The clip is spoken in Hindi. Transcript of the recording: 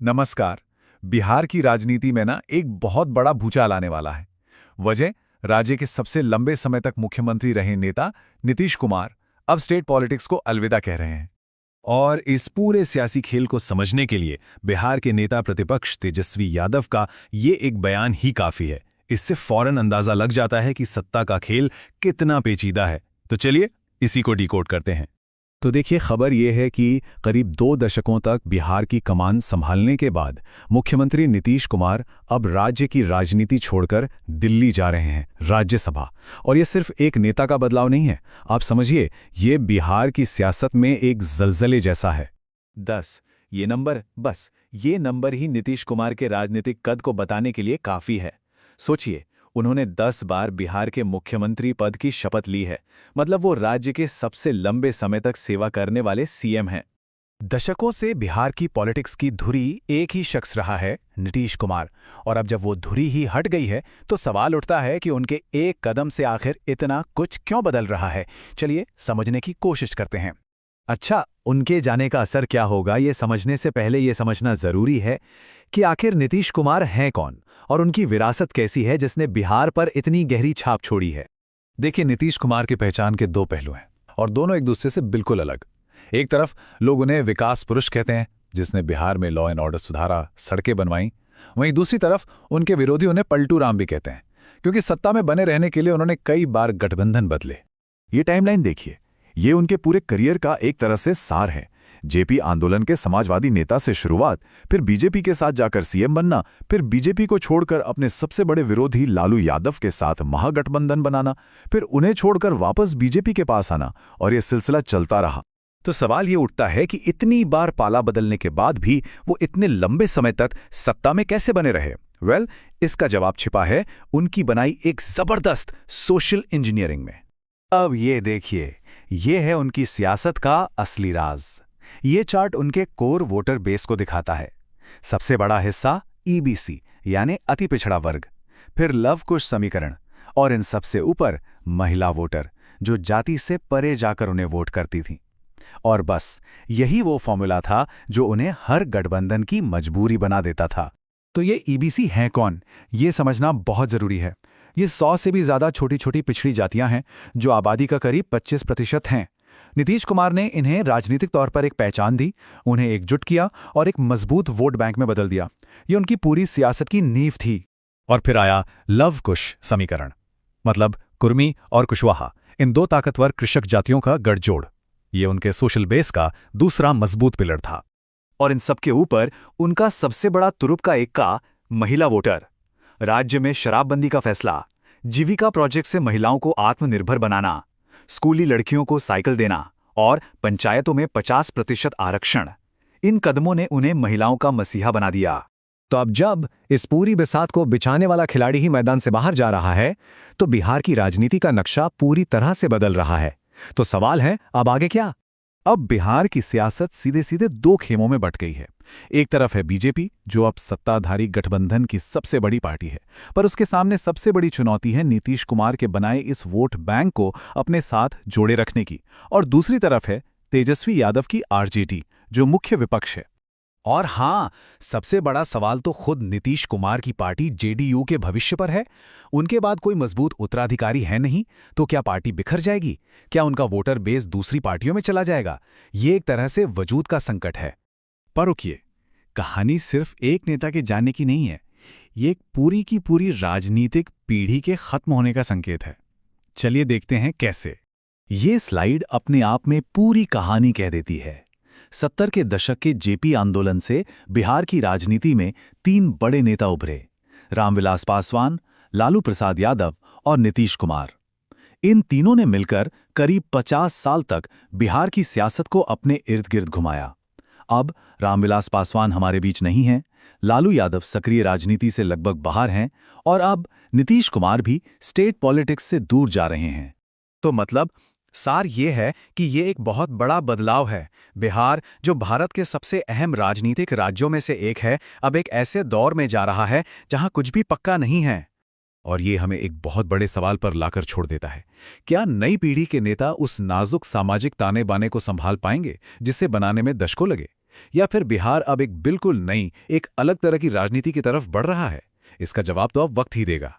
नमस्कार। बिहार की राजनीति में ना एक बहुत बड़ा भूचाल आने वाला है। वजह, राज्य के सबसे लंबे समय तक मुख्यमंत्री रहे नेता नीतीश कुमार अब स्टेट पॉलिटिक्स को अलविदा कह रहे हैं। और इस पूरे सियासी खेल को समझने के लिए बिहार के नेता प्रतिपक्ष तेजस्वी यादव का ये एक बयान ही काफी है। इससे फौरन अंदाजा लग जाता है कि सत्ता का खेल कितना पेचीदा है। तो चलिए इसी को डिकोड करते हैं। तो देखिए, खबर यह है कि करीब 2 दशकों तक बिहार की कमान संभालने के बाद मुख्यमंत्री नीतीश कुमार अब राज्य की राजनीति छोड़कर दिल्ली जा रहे हैं, राज्यसभा। और ये सिर्फ एक नेता का बदलाव नहीं है, आप समझिए, ये बिहार की सियासत में एक जलजले जैसा है। 10 ये नंबर ही नीतीश कुमार के राजनीतिक कद को बताने के लिए काफी है। सोचिए, उन्होंने 10 बार बिहार के मुख्यमंत्री पद की शपथ ली है। मतलब वो राज्य के सबसे लंबे समय तक सेवा करने वाले सीएम हैं। दशकों से बिहार की पॉलिटिक्स की धुरी एक ही शख्स रहा है, नीतीश कुमार। और अब जब वो धुरी ही हट गई है तो सवाल उठता है कि उनके एक कदम से आखिर इतना कुछ क्यों बदल रहा है। चलिए समझने की कोशिश करते हैं। अच्छा, उनके जाने का असर क्या होगा, ये समझने से पहले ये समझना जरूरी है कि आखिर नीतीश कुमार हैं कौन और उनकी विरासत कैसी है जिसने बिहार पर इतनी गहरी छाप छोड़ी है। देखिए, नीतीश कुमार की पहचान के 2 पहलू हैं और दोनों एक दूसरे से बिल्कुल अलग। एक तरफ लोग उन्हें विकास पुरुष कहते हैं, जिसने बिहार में लॉ एंड ऑर्डर सुधारा, सड़कें बनवाईं। वहीं दूसरी तरफ उनके विरोधी उन्हें पलटू राम भी कहते हैं, क्योंकि सत्ता में बने रहने के लिए उन्होंने कई बार गठबंधन बदले। ये टाइमलाइन देखिए, ये उनके पूरे करियर का एक तरह से सार है। जेपी आंदोलन के समाजवादी नेता से शुरुआत, फिर बीजेपी के साथ जाकर सीएम बनना, फिर बीजेपी को छोड़कर अपने सबसे बड़े विरोधी लालू यादव के साथ महागठबंधन बनाना, फिर उन्हें छोड़कर वापस बीजेपी के पास आना, और ये सिलसिला चलता रहा। तो सवाल ये उठता है कि इतनी बार पाला बदलने के बाद भी वो इतने लंबे समय तक सत्ता में कैसे बने रहे। इसका जवाब छिपा है उनकी बनाई एक जबरदस्त सोशल इंजीनियरिंग में। अब ये देखिए, ये है उनकी सियासत का असली राज। ये चार्ट उनके कोर वोटर बेस को दिखाता है। सबसे बड़ा हिस्सा ईबीसी यानी अति पिछड़ा वर्ग, फिर लव कुश समीकरण, और इन सबसे ऊपर महिला वोटर जो जाति से परे जाकर उन्हें वोट करती थीं। और बस यही वो फॉर्मूला था जो उन्हें हर गठबंधन की मजबूरी बना देता था। तो ये ईबीसी हैं कौन, ये समझना बहुत जरूरी है। ये 100 से भी ज्यादा छोटी छोटी पिछड़ी जातियां हैं जो आबादी का करीब 25% हैं। नीतीश कुमार ने इन्हें राजनीतिक तौर पर एक पहचान दी, उन्हें एकजुट किया और एक मजबूत वोट बैंक में बदल दिया। ये उनकी पूरी सियासत की नींव थी। और फिर आया लव कुश समीकरण, मतलब कुर्मी और कुशवाहा, इन 2 ताकतवर कृषक जातियों का गठजोड़। ये उनके सोशल बेस का दूसरा मजबूत पिलर था। और इन सबके ऊपर उनका सबसे बड़ा तुरुप का इक्का, महिला वोटर। राज्य में शराबबंदी का फैसला, जीविका प्रोजेक्ट से महिलाओं को आत्मनिर्भर बनाना, स्कूली लड़कियों को साइकिल देना और पंचायतों में 50% आरक्षण, इन कदमों ने उन्हें महिलाओं का मसीहा बना दिया। तो अब जब इस पूरी बिसात को बिछाने वाला खिलाड़ी ही मैदान से बाहर जा रहा है, तो बिहार की राजनीति का नक्शा पूरी तरह से बदल रहा है। तो सवाल है, अब आगे क्या? अब बिहार की सियासत सीधे सीधे 2 खेमों में बंट गई है। एक तरफ है बीजेपी, जो अब सत्ताधारी गठबंधन की सबसे बड़ी पार्टी है, पर उसके सामने सबसे बड़ी चुनौती है नीतीश कुमार के बनाए इस वोट बैंक को अपने साथ जोड़े रखने की। और दूसरी तरफ है तेजस्वी यादव की आरजेडी, जो मुख्य विपक्ष है। और हाँ, सबसे बड़ा सवाल तो खुद नीतीश कुमार की पार्टी जेडीयू के भविष्य पर है। उनके बाद कोई मजबूत उत्तराधिकारी है नहीं, तो क्या पार्टी बिखर जाएगी? क्या उनका वोटर बेस दूसरी पार्टियों में चला जाएगा? ये एक तरह से वजूद का संकट है। पर रुकिए, कहानी सिर्फ एक नेता के जाने की नहीं है, ये एक पूरी की पूरी राजनीतिक पीढ़ी के खत्म होने का संकेत है। चलिए देखते हैं कैसे। ये स्लाइड अपने आप में पूरी कहानी कह देती है। 70 के दशक के जेपी आंदोलन से बिहार की राजनीति में 3 बड़े नेता उभरे, रामविलास पासवान, लालू प्रसाद यादव और नीतीश कुमार। इन तीनों ने मिलकर करीब 50 साल तक बिहार की सियासत को अपने इर्द गिर्द घुमाया। अब रामविलास पासवान हमारे बीच नहीं हैं, लालू यादव सक्रिय राजनीति से लगभग बाहर हैं, और अब नीतीश कुमार भी स्टेट पॉलिटिक्स से दूर जा रहे हैं। तो मतलब सार ये है कि ये एक बहुत बड़ा बदलाव है। बिहार, जो भारत के सबसे अहम राजनीतिक राज्यों में से एक है, अब एक ऐसे दौर में जा रहा है जहां कुछ भी पक्का नहीं है। और ये हमें एक बहुत बड़े सवाल पर लाकर छोड़ देता है। क्या नई पीढ़ी के नेता उस नाजुक सामाजिक ताने बाने को संभाल पाएंगे जिसे बनाने में दशकों लगे? या फिर बिहार अब एक बिल्कुल नई, एक अलग तरह की राजनीति की तरफ बढ़ रहा है? इसका जवाब तो अब वक्त ही देगा।